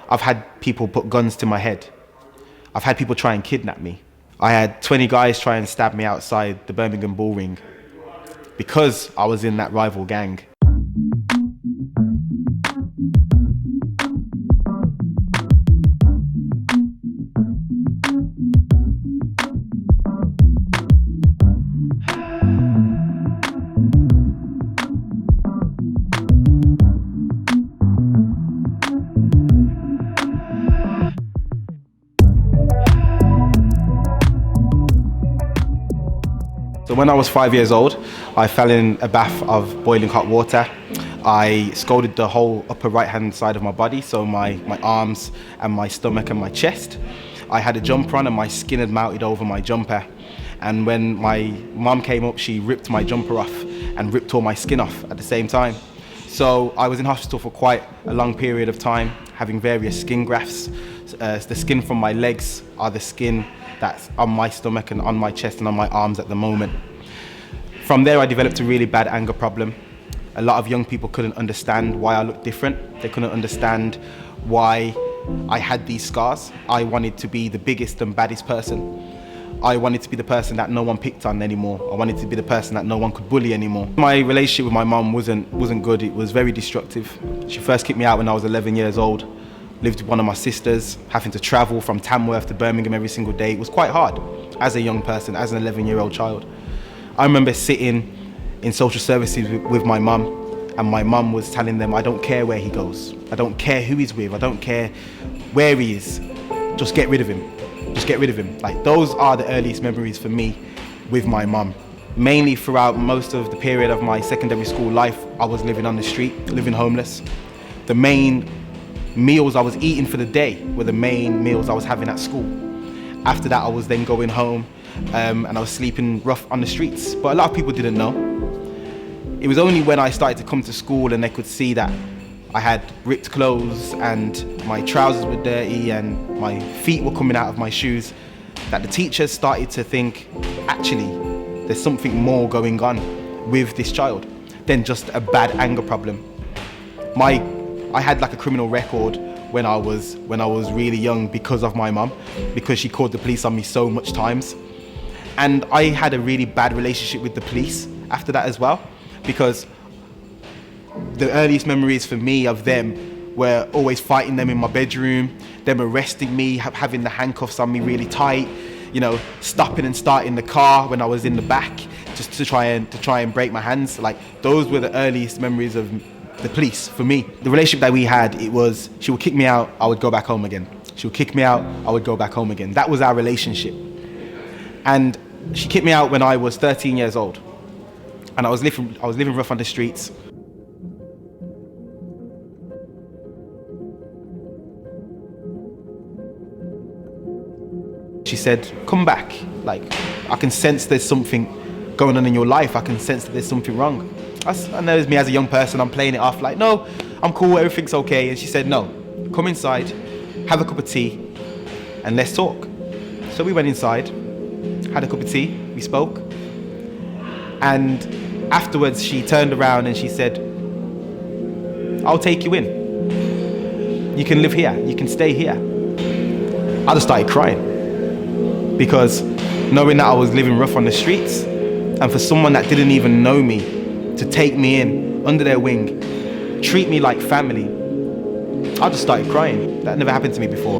I've had people put guns to my head. I've had people try and kidnap me. I had 20 guys try and stab me outside the Birmingham bull ring because I was in that rival gang. So when I was 5 years old, I fell in a bath of boiling hot water. I scalded the whole upper right-hand side of my body, so my arms and my stomach and my chest. I had a jumper on and my skin had melted over my jumper. And when my mum came up, she ripped my jumper off and ripped all my skin off at the same time. So I was in hospital for quite a long period of time, having various skin grafts. The skin from my legs are the skin that's on my stomach and on my chest and on my arms at the moment. From there, I developed a really bad anger problem. A lot of young people couldn't understand why I looked different. They couldn't understand why I had these scars. I wanted to be the biggest and baddest person. I wanted to be the person that no one picked on anymore. I wanted to be the person that no one could bully anymore. My relationship with my mum wasn't good. It was very destructive. She first kicked me out when I was 11 years old. Lived with one of my sisters, having to travel from Tamworth to Birmingham every single day. It was quite hard as a young person, as an 11-year-old child. I remember sitting in social services with my mum, and my mum was telling them, I don't care where he goes. I don't care who he's with. I don't care where he is. Just get rid of him. Just get rid of him. Like, those are the earliest memories for me with my mum. Mainly throughout most of the period of my secondary school life, I was living on the street, living homeless. The main meals I was eating for the day were the main meals I was having at school. After that, I was then going home and I was sleeping rough on the streets. But a lot of people didn't know. It was only when I started to come to school and they could see that I had ripped clothes and my trousers were dirty and my feet were coming out of my shoes that the teachers started to think, actually, there's something more going on with this child than just a bad anger problem. I had like a criminal record when I was really young because of my mum, because she called the police on me so much times. And I had a really bad relationship with the police after that as well, because the earliest memories for me of them were always fighting them in my bedroom, them arresting me, having the handcuffs on me really tight, you know, stopping and starting the car when I was in the back just to try and break my hands. Like, those were the earliest memories of the police for me. The relationship that we had, it was, she would kick me out, I would go back home again. She would kick me out, I would go back home again. That was our relationship. And she kicked me out when I was 13 years old. And I was living rough on the streets. She said, come back. Like, I can sense there's something going on in your life. I can sense that there's something wrong. I know it's me as a young person, I'm playing it off like, no, I'm cool, everything's okay. And she said, no, come inside, have a cup of tea, and let's talk. So we went inside, had a cup of tea, we spoke. And afterwards, she turned around and she said, I'll take you in. You can live here, you can stay here. I just started crying, because knowing that I was living rough on the streets, and for someone that didn't even know me to take me in under their wing, treat me like family, I just started crying. That never happened to me before.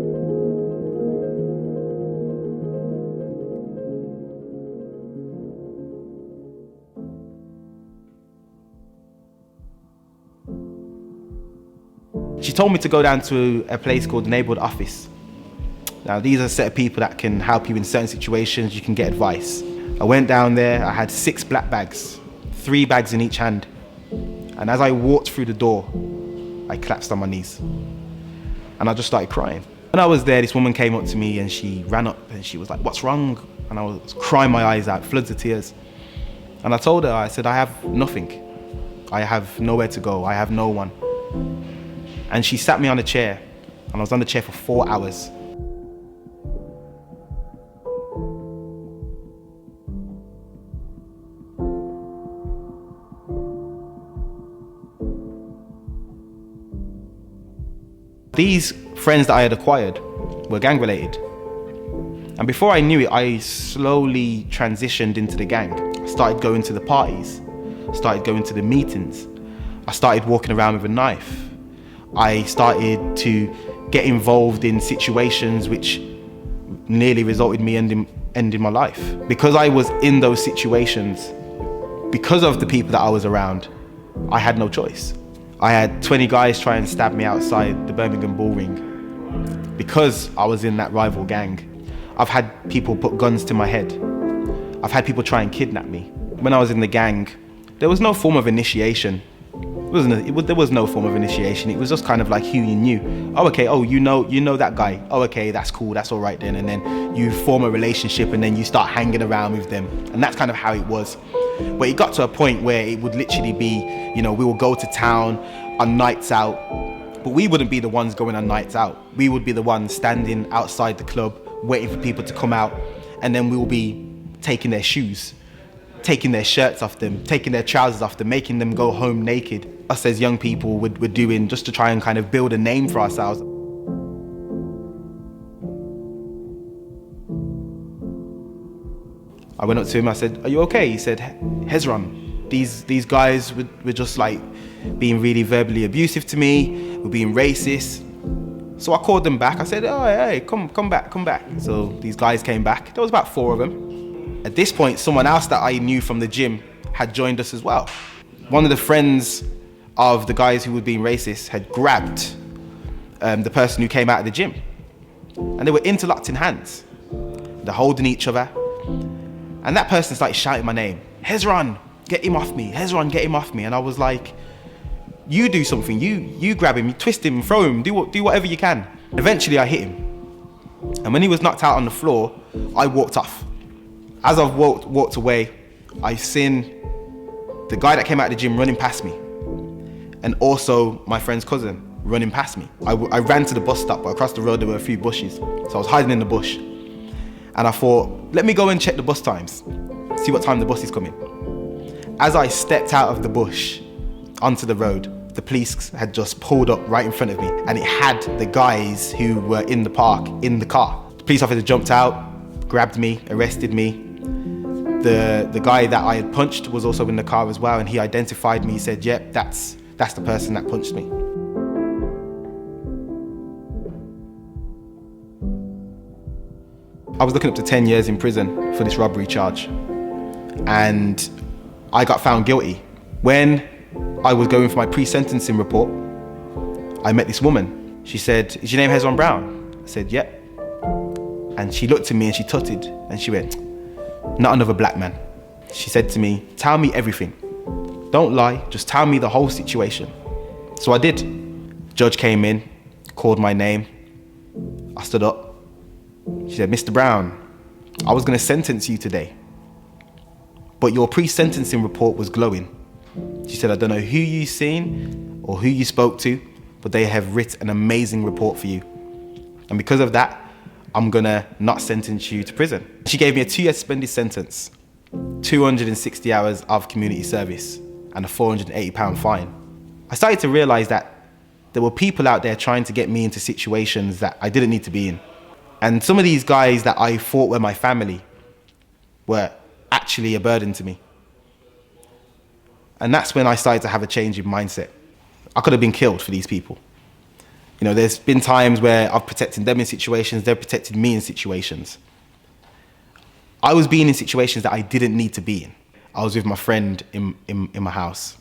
She told me to go down to a place called the Neighbourhood Office. Now, these are a set of people that can help you in certain situations. You can get advice. I went down there, I had 6 black bags, 3 bags in each hand. And as I walked through the door, I collapsed on my knees. And I just started crying. When I was there, this woman came up to me and she ran up and she was like, what's wrong? And I was crying my eyes out, floods of tears. And I told her, I said, I have nothing. I have nowhere to go, I have no one. And she sat me on a chair, and I was on the chair for 4 hours. These friends that I had acquired were gang related. And before I knew it, I slowly transitioned into the gang. I started going to the parties, started going to the meetings. I started walking around with a knife. I started to get involved in situations which nearly resulted in me ending my life. Because I was in those situations, because of the people that I was around, I had no choice. I had 20 guys try and stab me outside the Birmingham bull ring because I was in that rival gang. I've had people put guns to my head. I've had people try and kidnap me. When I was in the gang, there was no form of initiation. There was no form of initiation. It was just kind of like who you knew. Oh, okay, oh, you know that guy. Oh, okay, that's cool, that's all right then. And then you form a relationship and then you start hanging around with them. And that's kind of how it was. But it got to a point where it would literally be, we would go to town on nights out, but we wouldn't be the ones going on nights out. We would be the ones standing outside the club, waiting for people to come out, and then we will be taking their shoes, taking their shirts off them, taking their trousers off them, making them go home naked. Us as young people were doing just to try and kind of build a name for ourselves. I went up to him, I said, "Are you okay?" He said, "Hezron, these guys were just like being really verbally abusive to me, were being racist." So I called them back. I said, "Oh, hey, come back. So these guys came back. There was about 4 of them. At this point, someone else that I knew from the gym had joined us as well. One of the friends of the guys who were being racist had grabbed the person who came out of the gym. And they were interlocked in hands. They're holding each other. And that person started shouting my name. "Hezron, get him off me. Hezron, get him off me." And I was like, "You do something. You grab him, you twist him, throw him, do whatever you can." Eventually I hit him. And when he was knocked out on the floor, I walked off. As I've walked away, I've seen the guy that came out of the gym running past me, and also my friend's cousin running past me. I ran to the bus stop, but across the road there were a few bushes. So I was hiding in the bush. And I thought, let me go and check the bus times, see what time the bus is coming. As I stepped out of the bush onto the road, the police had just pulled up right in front of me, and it had the guys who were in the park in the car. The police officer jumped out, grabbed me, arrested me. The guy that I had punched was also in the car as well, and he identified me. He said, "Yep, that's the person that punched me." I was looking up to 10 years in prison for this robbery charge, and I got found guilty. When I was going for my pre-sentencing report, I met this woman. She said, "Is your name Hezron Brown?" I said, "Yep." And she looked at me and she tutted and she went, "Not another black man." She said to me, "Tell me everything. Don't lie, just tell me the whole situation." So I did. Judge came in, called my name. I stood up. She said, "Mr. Brown, I was gonna sentence you today, but your pre-sentencing report was glowing." She said, "I don't know who you've seen or who you spoke to, but they have written an amazing report for you. And because of that, I'm gonna not sentence you to prison." She gave me a 2-year suspended sentence, 260 hours of community service, and a £480 fine. I started to realize that there were people out there trying to get me into situations that I didn't need to be in. And some of these guys that I thought were my family were actually a burden to me. And that's when I started to have a change in mindset. I could have been killed for these people. There's been times where I've protected them in situations, they've protected me in situations. I was being in situations that I didn't need to be in. I was with my friend in my house,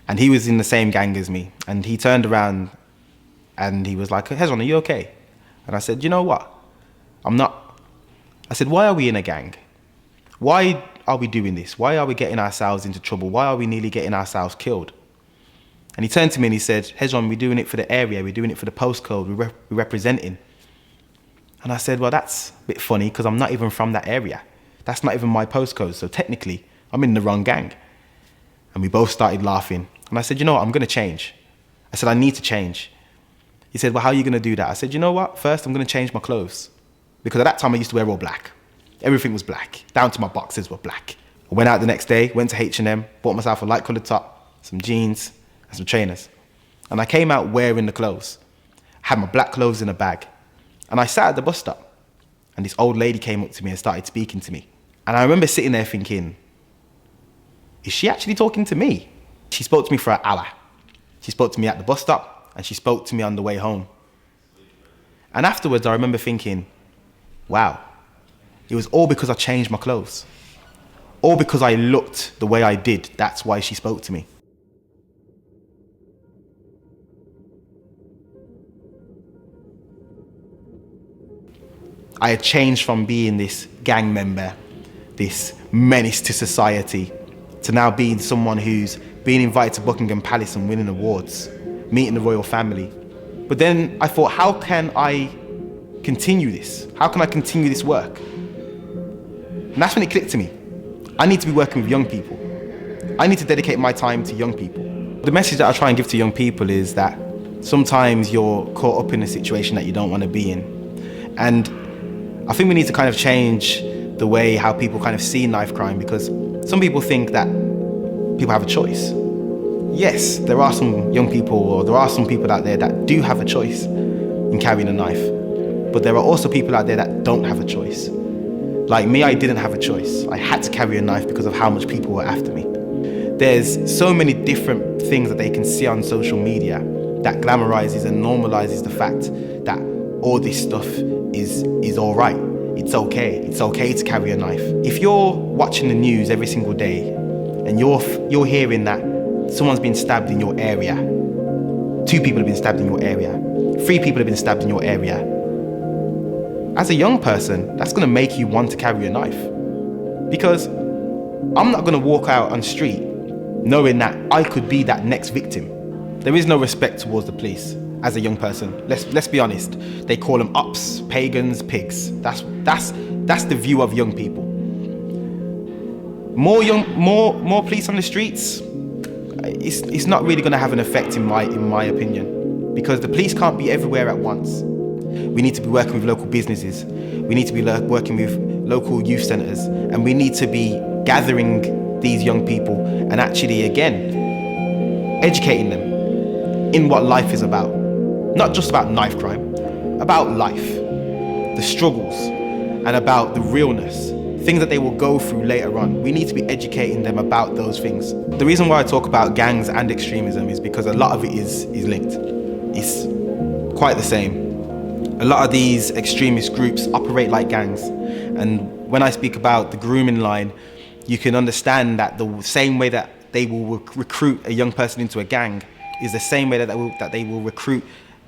and he was in the same gang as me. And he turned around and he was like, "Hezron, are you okay?" And I said, "You know what? I'm not." I said, "Why are we in a gang? Why are we doing this? Why are we getting ourselves into trouble? Why are we nearly getting ourselves killed?" And he turned to me and he said, "Hezron, we're doing it for the area, we're doing it for the postcode, we're representing." And I said, "Well, that's a bit funny because I'm not even from that area. That's not even my postcode, so technically I'm in the wrong gang." And we both started laughing. And I said, "You know what, I'm gonna change." I said, "I need to change." He said, "Well, how are you gonna do that?" I said, "You know what, first I'm gonna change my clothes." Because at that time I used to wear all black. Everything was black, down to my boxers were black. I went out the next day, went to H&M, bought myself a light coloured top, some jeans, and some trainers. And I came out wearing the clothes. had my black clothes in a bag. And I sat at the bus stop, and this old lady came up to me and started speaking to me. And I remember sitting there thinking, is she actually talking to me? She spoke to me for an hour. She spoke to me at the bus stop, and she spoke to me on the way home. And afterwards, I remember thinking, wow, it was all because I changed my clothes. All because I looked the way I did. That's why she spoke to me. I had changed from being this gang member, this menace to society, to now being someone who's being invited to Buckingham Palace and winning awards, meeting the royal family. But then I thought, how can I continue this? How can I continue this work? And that's when it clicked to me. I need to be working with young people. I need to dedicate my time to young people. The message that I try and give to young people is that sometimes you're caught up in a situation that you don't want to be in. And I think we need to kind of change the way how people kind of see knife crime, because some people think that people have a choice. Yes, there are some young people, or there are some people out there that do have a choice in carrying a knife. But there are also people out there that don't have a choice. Like me, I didn't have a choice. I had to carry a knife because of how much people were after me. There's so many different things that they can see on social media that glamorizes and normalizes the fact that all this stuff is all right. It's okay. It's okay to carry a knife. If you're watching the news every single day and you're hearing that someone's been stabbed in your area, 2 people have been stabbed in your area, 3 people have been stabbed in your area, as a young person, that's gonna make you want to carry a knife. Because I'm not gonna walk out on the street knowing that I could be that next victim. There is no respect towards the police as a young person. Let's be honest. They call them ops, pagans, pigs. That's the view of young people. More police on the streets, it's not really gonna have an effect in my opinion, because the police can't be everywhere at once. We need to be working with local businesses. We need to be working with local youth centres, and we need to be gathering these young people and actually, again, educating them in what life is about. Not just about knife crime, about life, the struggles, and about the realness, things that they will go through later on. We need to be educating them about those things. The reason why I talk about gangs and extremism is because a lot of it is linked. It's quite the same. A lot of these extremist groups operate like gangs. And when I speak about the grooming line, you can understand that the same way that they will recruit a young person into a gang is the same way that they will recruit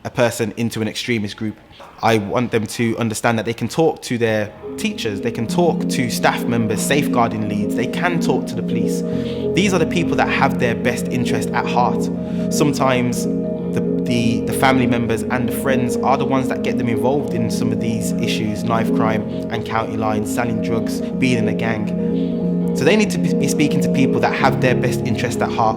a person into an extremist group. I want them to understand that they can talk to their teachers, they can talk to staff members, safeguarding leads, they can talk to the police. These are the people that have their best interest at heart. Sometimes the family members and the friends are the ones that get them involved in some of these issues, knife crime and county lines, selling drugs, being in a gang. So they need to be speaking to people that have their best interest at heart.